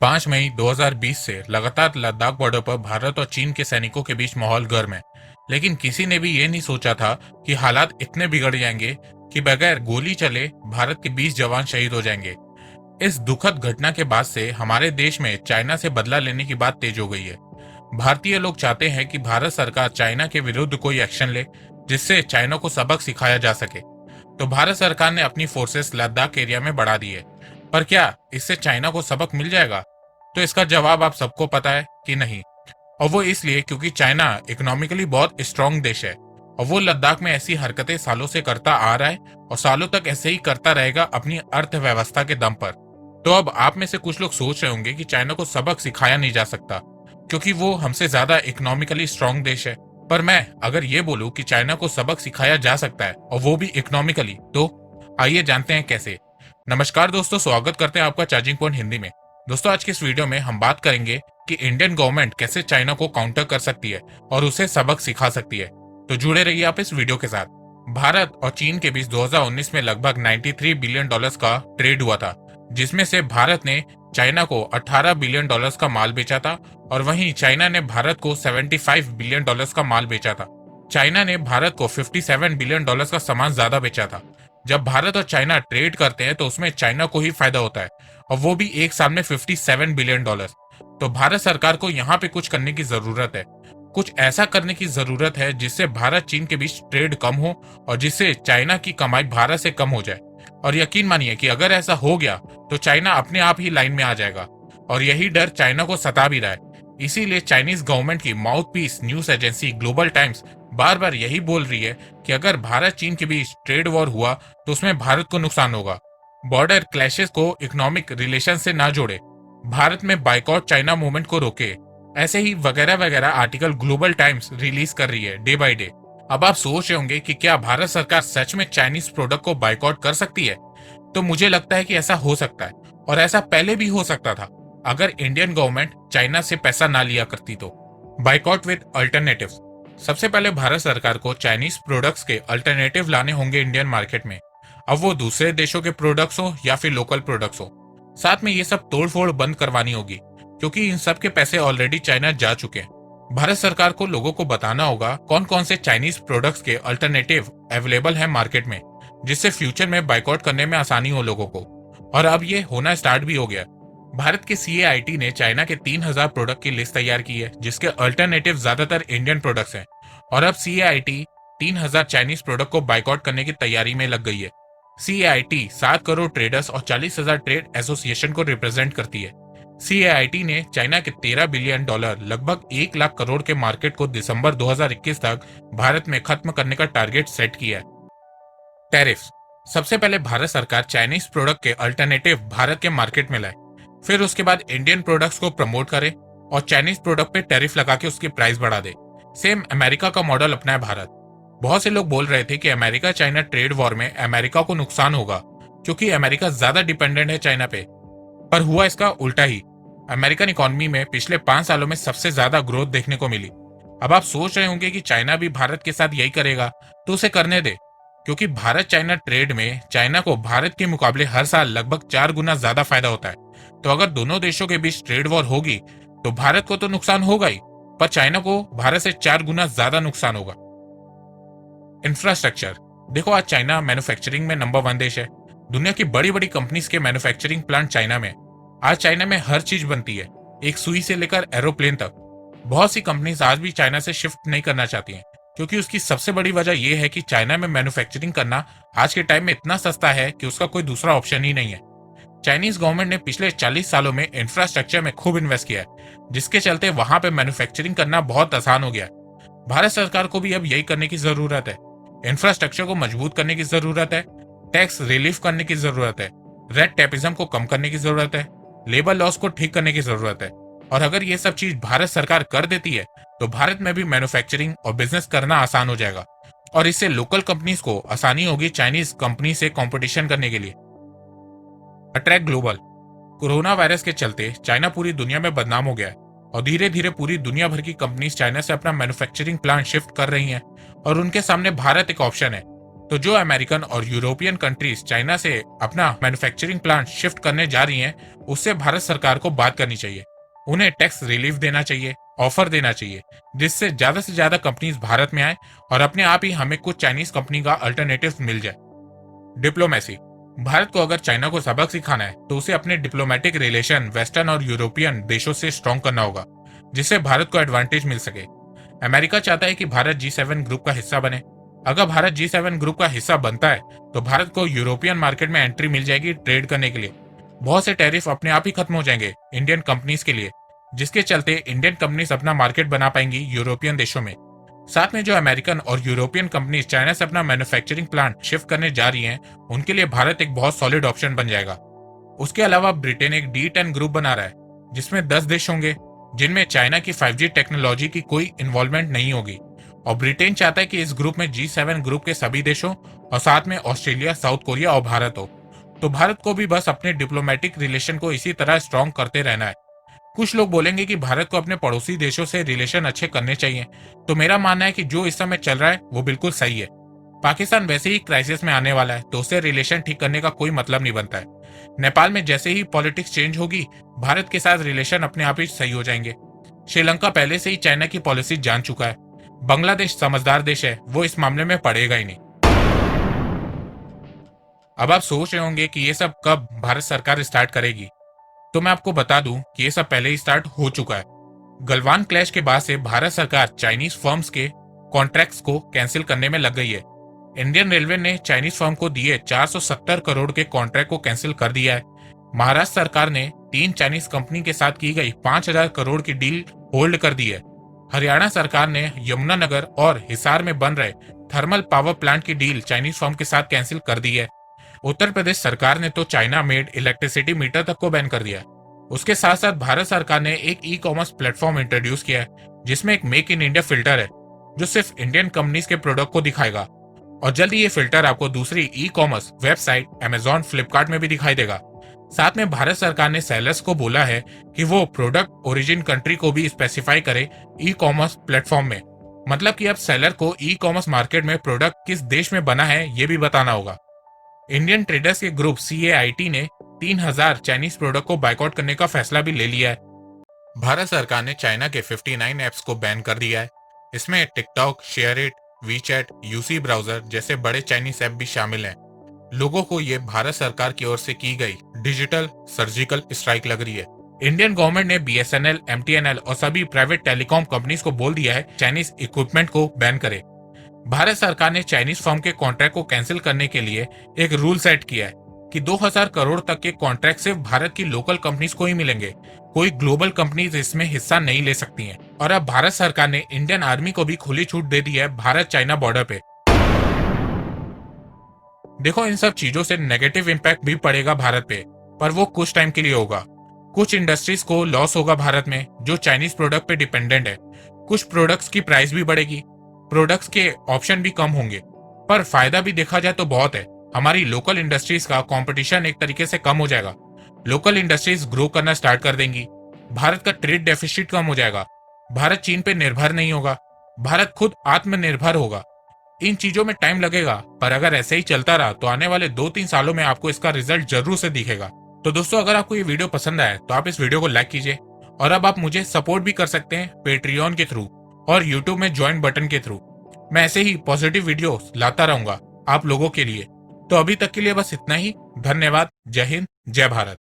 5 मई 2020 से लगातार लद्दाख बॉर्डर पर भारत और चीन के सैनिकों के बीच माहौल गर्म है। लेकिन किसी ने भी ये नहीं सोचा था कि हालात इतने बिगड़ जाएंगे कि बगैर गोली चले भारत के 20 जवान शहीद हो जाएंगे। इस दुखद घटना के बाद से हमारे देश में चाइना से बदला लेने की बात तेज हो गई है। भारतीय लोग चाहते हैं कि भारत सरकार चाइना के विरुद्ध कोई एक्शन ले, जिससे चाइना को सबक सिखाया जा सके। तो भारत सरकार ने अपनी फोर्सेस लद्दाख एरिया में बढ़ा दी है। पर क्या इससे चाइना को सबक मिल जाएगा? तो इसका जवाब आप सबको पता है कि नहीं। और वो इसलिए क्योंकि चाइना इकोनॉमिकली बहुत स्ट्रांग देश है और वो लद्दाख में ऐसी हरकतें सालों से करता आ रहा है और सालों तक ऐसे ही करता रहेगा अपनी अर्थव्यवस्था के दम पर। तो अब आप में से कुछ लोग सोच रहे होंगे कि चाइना को सबक सिखाया नहीं जा सकता क्योंकि वो हमसे ज्यादा इकोनॉमिकली स्ट्रांग देश है। पर मैं अगर ये बोलूं कि चाइना को सबक सिखाया जा सकता है और वो भी इकोनॉमिकली, तो आइए जानते हैं कैसे। नमस्कार दोस्तों, स्वागत करते हैं आपका चार्जिंग पॉइंट हिंदी में। दोस्तों, आज के इस वीडियो में हम बात करेंगे कि इंडियन गवर्नमेंट कैसे चाइना को काउंटर कर सकती है और उसे सबक सिखा सकती है। तो जुड़े रहिए आप इस वीडियो के साथ। भारत और चीन के बीच 2019 में लगभग 93 बिलियन डॉलर्स का ट्रेड हुआ था, जिसमें से भारत ने चाइना को 18 बिलियन डॉलर्स का माल बेचा था और वहीं चाइना ने भारत को 75 बिलियन डॉलर्स का माल बेचा था। चाइना ने भारत को 57 बिलियन डॉलर्स का सामान ज्यादा बेचा था। जब भारत और चाइना ट्रेड करते हैं तो उसमें चाइना को ही फायदा होता है, और वो भी एक साल में 57 बिलियन डॉलर। तो भारत सरकार को यहाँ पे कुछ करने की जरूरत है। कुछ ऐसा करने की जरूरत है जिससे भारत चीन के बीच ट्रेड कम हो और जिससे चाइना की कमाई भारत से कम हो जाए। और यकीन मानिए कि अगर ऐसा हो गया तो चाइना अपने आप ही लाइन में आ जाएगा, और यही डर चाइना को सता भी रहा है। इसीलिए चाइनीज गवर्नमेंट की mouthpiece news agency Global Times बार बार यही बोल रही है कि अगर भारत चीन के बीच ट्रेड वॉर हुआ तो उसमें भारत को नुकसान होगा। बॉर्डर क्लैशेस को इकोनॉमिक रिलेशन से ना जोड़े, भारत में बाइकॉट चाइना मूवमेंट को रोके, ऐसे ही वगैरह वगैरह आर्टिकल ग्लोबल टाइम्स रिलीज कर रही है डे बाय डे। अब आप सोच रहे होंगे कि क्या भारत सरकार सच में चाइनीज प्रोडक्ट को बाइकआउट कर सकती है? तो मुझे लगता है कि ऐसा हो सकता है, और ऐसा पहले भी हो सकता था अगर इंडियन गवर्नमेंट चाइना से पैसा ना लिया करती तो। Boycott with alternatives. सबसे पहले भारत सरकार को चाइनीज प्रोडक्ट्स के अल्टरनेटिव लाने होंगे इंडियन मार्केट में। अब वो दूसरे देशों के प्रोडक्ट्स हो या फिर लोकल प्रोडक्ट्स हो, साथ में ये सब तोड़फोड़ बंद करवानी होगी क्योंकि इन सब के पैसे ऑलरेडी चाइना जा चुके हैं। भारत सरकार को लोगों को बताना होगा कौन कौन से चाइनीज प्रोडक्ट्स के अल्टरनेटिव अवेलेबल है मार्केट में, जिससे फ्यूचर में बाइकआउट करने में आसानी हो लोगों को। और अब ये होना स्टार्ट भी हो गया। भारत के सीएआईटी ने चाइना के 3000 प्रोडक्ट की लिस्ट तैयार की है जिसके अल्टरनेटिव ज्यादातर इंडियन प्रोडक्ट्स हैं। और अब सीएआईटी 3000 चाइनीज प्रोडक्ट को बाइकआउट करने की तैयारी में लग गई है। सीएआईटी 7 करोड़ ट्रेडर्स और 40,000 ट्रेड एसोसिएशन को रिप्रेजेंट करती है। सीएआईटी ने चाइना के 13 बिलियन डॉलर लगभग 1 लाख करोड़ के मार्केट को दिसंबर 2021 तक भारत में खत्म करने का टारगेट सेट किया है। टैरिफ्स। सबसे पहले भारत सरकार चाइनीज प्रोडक्ट के अल्टरनेटिव भारत के मार्केट में लाए, फिर उसके बाद इंडियन प्रोडक्ट्स को प्रमोट करे और चाइनीज प्रोडक्ट पे टैरिफ लगा के उसकी प्राइस बढ़ा दे। सेम अमेरिका का मॉडल अपनाए भारत। बहुत से लोग बोल रहे थे कि अमेरिका चाइना ट्रेड वॉर में अमेरिका को नुकसान होगा क्योंकि अमेरिका ज्यादा डिपेंडेंट है चाइना पे। पर हुआ इसका उल्टा ही। अमेरिकन इकोनॉमी में पिछले 5 सालों में सबसे ज्यादा ग्रोथ देखने को मिली। अब आप सोच रहे होंगे कि चाइना भी भारत के साथ यही करेगा, तो उसे करने दे, क्योंकि भारत चाइना ट्रेड में चाइना को भारत के मुकाबले हर साल लगभग 4 गुना ज्यादा फायदा होता है। तो अगर दोनों देशों के बीच ट्रेड वॉर होगी तो भारत को तो नुकसान होगा ही, पर चाइना को भारत से 4 गुना ज्यादा नुकसान होगा। इंफ्रास्ट्रक्चर। देखो, आज चाइना मैन्युफैक्चरिंग में नंबर 1 देश है। दुनिया की बड़ी बड़ी कंपनीज के मैन्युफैक्चरिंग प्लांट चाइना में। आज चाइना में हर चीज बनती है, एक सुई से लेकर एरोप्लेन तक। बहुत सी कंपनीज आज भी चाइना से शिफ्ट नहीं करना चाहती हैं क्योंकि उसकी सबसे बड़ी वजह यह है कि चाइना में मैन्युफैक्चरिंग करना आज के टाइम में इतना सस्ता है कि उसका कोई दूसरा ऑप्शन ही नहीं है। चाइनीज गवर्नमेंट ने पिछले 40 सालों में इंफ्रास्ट्रक्चर में खूब इन्वेस्ट किया है, जिसके चलते वहां पे मैन्युफैक्चरिंग करना बहुत आसान हो गया है। भारत सरकार को भी अब यही करने की जरूरत है। इंफ्रास्ट्रक्चर को मजबूत करने की जरूरत है, टैक्स रिलीफ करने की जरूरत है, रेड टेपिज्म को कम करने की जरूरत है, लेबर लॉस को ठीक करने की जरूरत है। और अगर ये सब चीज भारत सरकार कर देती है तो भारत में भी मैन्युफैक्चरिंग और बिजनेस करना आसान हो जाएगा, और इससे लोकल कंपनीज को आसानी होगी चाइनीज कंपनी से कंपटीशन करने के लिए। Attract global. कोरोना वायरस के चलते चाइना पूरी दुनिया में बदनाम हो गया है और धीरे धीरे पूरी दुनिया भर की कंपनीज चाइना से अपना मैन्युफैक्चरिंग प्लांट शिफ्ट कर रही हैं, और उनके सामने भारत एक ऑप्शन है। तो जो अमेरिकन और यूरोपियन कंट्रीज चाइना से अपना मैन्युफैक्चरिंग प्लांट शिफ्ट करने जा रही हैं, उससे भारत सरकार को बात करनी चाहिए। उन्हें टैक्स रिलीफ देना चाहिए, ऑफर देना चाहिए, जिससे से ज्यादा कंपनीज भारत में आए और अपने आप ही हमें कुछ चाइनीज कंपनी का अल्टरनेटिव मिल जाए। डिप्लोमेसी। भारत को अगर चाइना को सबक सिखाना है तो उसे अपने डिप्लोमेटिक रिलेशन वेस्टर्न और यूरोपियन देशों से स्ट्रॉन्ग करना होगा, जिससे भारत को एडवांटेज मिल सके। अमेरिका चाहता है कि भारत G7 ग्रुप का हिस्सा बने। अगर भारत G7 ग्रुप का हिस्सा बनता है तो भारत को यूरोपियन मार्केट में एंट्री मिल जाएगी ट्रेड करने के लिए। बहुत से टैरिफ अपने आप ही खत्म हो जाएंगे इंडियन कंपनीज के लिए, जिसके चलते इंडियन कंपनीज अपना मार्केट बना पाएंगी यूरोपियन देशों में। साथ में जो अमेरिकन और यूरोपियन कंपनीज चाइना से अपना मैन्युफैक्चरिंग प्लांट शिफ्ट करने जा रही हैं, उनके लिए भारत एक बहुत सॉलिड ऑप्शन बन जाएगा। उसके अलावा ब्रिटेन एक D10 ग्रुप बना रहा है, जिसमें 10 देश होंगे, जिनमें चाइना की 5G टेक्नोलॉजी की कोई इन्वॉल्वमेंट नहीं होगी। और ब्रिटेन चाहता है कि इस ग्रुप में G7 ग्रुप के सभी देशों और साथ में ऑस्ट्रेलिया, साउथ कोरिया और भारत हो। तो भारत को भी बस अपने डिप्लोमेटिक रिलेशन को इसी तरह स्ट्रॉन्ग करते रहना है। कुछ लोग बोलेंगे कि भारत को अपने पड़ोसी देशों से रिलेशन अच्छे करने चाहिए, तो मेरा मानना है कि जो इस समय चल रहा है वो बिल्कुल सही है। पाकिस्तान वैसे ही क्राइसिस में आने वाला है, तो उससे रिलेशन ठीक करने का कोई मतलब नहीं बनता है। नेपाल में जैसे ही पॉलिटिक्स चेंज होगी, भारत के साथ रिलेशन अपने आप ही सही हो जाएंगे। श्रीलंका पहले से ही चाइना की पॉलिसी जान चुका है। बांग्लादेश समझदार देश है, वो इस मामले में पड़ेगा ही नहीं। अब आप सोच रहे होंगे कि ये सब कब भारत सरकार स्टार्ट करेगी, तो मैं आपको बता दूं कि ये सब पहले ही स्टार्ट हो चुका है। गलवान क्लैश के बाद से भारत सरकार चाइनीज फर्म्स के कॉन्ट्रैक्ट्स को कैंसिल करने में लग गई है। इंडियन रेलवे ने चाइनीज फर्म को दिए 470 करोड़ के कॉन्ट्रैक्ट को कैंसिल कर दिया है। महाराष्ट्र सरकार ने 3 चाइनीज कंपनी के साथ की गई 5000 करोड़ की डील होल्ड कर दी है। हरियाणा सरकार ने यमुनानगर और हिसार में बन रहे थर्मल पावर प्लांट की डील चाइनीज फर्म के साथ कैंसिल कर दी है। उत्तर प्रदेश सरकार ने तो चाइना मेड इलेक्ट्रिसिटी मीटर तक को बैन कर दिया है। उसके साथ साथ भारत सरकार ने एक ई-कॉमर्स प्लेटफॉर्म इंट्रोड्यूस किया है, जिसमें एक मेक इन इंडिया फिल्टर है, जो सिर्फ इंडियन कंपनीज के प्रोडक्ट को दिखाएगा। और जल्दी ये फिल्टर आपको दूसरी ई-कॉमर्स वेबसाइट अमेजॉन, फ्लिपकार्ट में भी दिखाई देगा। साथ में भारत सरकार ने सेलर्स को बोला है कि वो प्रोडक्ट ओरिजिन कंट्री को भी स्पेसिफाई करे ई-कॉमर्स प्लेटफॉर्म में। मतलब कि अब सेलर को ई-कॉमर्स मार्केट में प्रोडक्ट किस देश में बना है ये भी बताना होगा। इंडियन ट्रेडर्स के ग्रुप CAIT ने 3000 चाइनीज प्रोडक्ट को बाइकआउट करने का फैसला भी ले लिया है। भारत सरकार ने चाइना के 59 ऐप्स को बैन कर दिया है। इसमें TikTok, SHAREit, WeChat, UC browser जैसे बड़े चाइनीज ऐप भी शामिल हैं। लोगों को ये भारत सरकार की ओर से की गई डिजिटल सर्जिकल स्ट्राइक लग रही है। इंडियन गवर्नमेंट ने BSNL, MTNL और सभी प्राइवेट टेलीकॉम कंपनीज को बोल दिया है चाइनीज इक्विपमेंट को बैन करे। भारत सरकार ने चाइनीज फर्म के कॉन्ट्रैक्ट को कैंसिल करने के लिए एक रूल सेट किया है कि 2000 करोड़ तक के कॉन्ट्रैक्ट सिर्फ भारत की लोकल कंपनीज को ही मिलेंगे। कोई ग्लोबल कंपनीज इसमें हिस्सा नहीं ले सकती हैं। और अब भारत सरकार ने इंडियन आर्मी को भी खुली छूट दे दी है भारत चाइना बॉर्डर पे। देखो, इन सब चीजों से नेगेटिव इम्पैक्ट भी पड़ेगा भारत पे, पर वो कुछ टाइम के लिए होगा। कुछ इंडस्ट्रीज को लॉस होगा भारत में जो चाइनीज प्रोडक्ट पे डिपेंडेंट है। कुछ प्रोडक्ट्स की प्राइस भी बढ़ेगी, प्रोडक्ट्स के ऑप्शन भी कम होंगे, पर फायदा भी देखा जाए तो बहुत है। हमारी लोकल इंडस्ट्रीज का कंपटीशन एक तरीके से कम हो जाएगा। लोकल इंडस्ट्रीज ग्रो करना स्टार्ट कर देंगी। भारत का ट्रेड डेफिसिट कम हो जाएगा। भारत चीन पे निर्भर नहीं होगा। भारत खुद आत्मनिर्भर होगा। इन चीजों में टाइम लगेगा, पर अगर ऐसे ही चलता रहा तो आने वाले 2-3 सालों में आपको इसका रिजल्ट जरूर से दिखेगा। तो दोस्तों, अगर आपको ये वीडियो पसंद आया तो आप इस वीडियो को लाइक कीजिए। और अब आप मुझे सपोर्ट भी कर सकते हैं पेट्रियन के थ्रू और यूट्यूब में ज्वाइन बटन के थ्रू। मैं ऐसे ही पॉजिटिव वीडियो लाता रहूंगा आप लोगों के लिए। तो अभी तक के लिए बस इतना ही। धन्यवाद। जय हिंद, जय भारत।